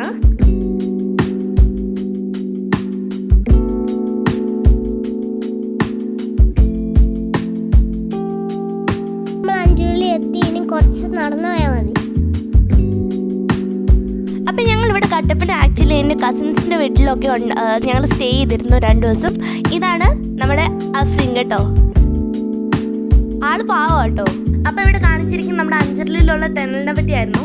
ആണ്. കുറച്ച് നടന്നു പോയാൽ മതി. അപ്പം ഞങ്ങൾ ഇവിടെ കട്ടപ്പന ആക്ച്വലി എൻ്റെ കസിൻസിൻ്റെ വീട്ടിലൊക്കെ ഞങ്ങൾ സ്റ്റേ ചെയ്തിരുന്നു 2 ദിവസം. ഇതാണ് നമ്മുടെ അഫ്രീൻ കേട്ടോ, ആള് പാവം കേട്ടോ. അപ്പം ഇവിടെ കാണിച്ചിരിക്കുന്ന നമ്മുടെ അഞ്ചലിലുള്ള ടെനലിനെ പറ്റിയായിരുന്നു.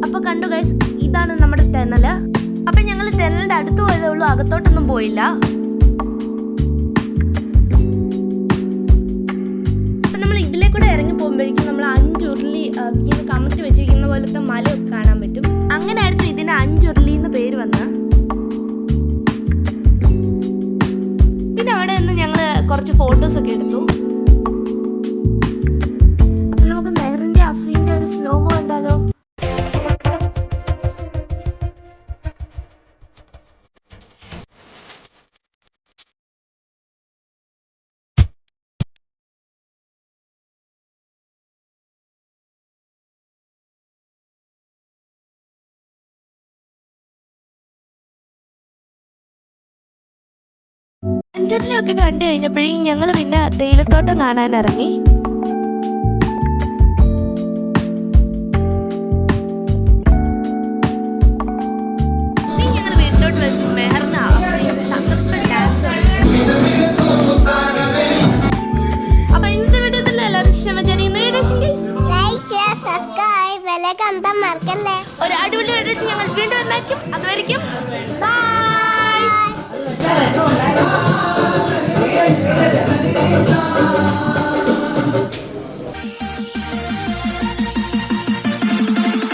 അപ്പോൾ കണ്ടു ഗൈസ്, ഇതാണ് നമ്മുടെ ടെനല്. അപ്പം ഞങ്ങൾ ടെനലിൻ്റെ അടുത്ത് പോയതേ ഉള്ളൂ, അകത്തോട്ടൊന്നും പോയില്ല. ഇതിലേക്കൂടെ ഇറങ്ങി പോകുമ്പോഴേക്കും നമ്മൾ 5 ഉരുളി ഇങ്ങനെ കമത്തി വെച്ചിരിക്കുന്ന പോലത്തെ മലയൊക്കെ കാണാൻ പറ്റും. അങ്ങനെയായിരുന്നു ഇതിന് 5 ഉരുളി എന്ന് പേര് വന്നത്. പിന്നെ അവിടെ നിന്ന് ഞങ്ങൾ കുറച്ച് ഫോട്ടോസൊക്കെ എടുത്തു. അപ്പം നമുക്ക് മെഹറിൻ്റെ അഫ്രീൻ്റെ ഒരു സ്ലോമോ കണ്ടാലോ? അഞ്ചലിനെയൊക്കെ കണ്ടു കഴിഞ്ഞപ്പോഴേക്കും ഞങ്ങൾ പിന്നെ തേയിലത്തോട്ടം കാണാൻ ഇറങ്ങി.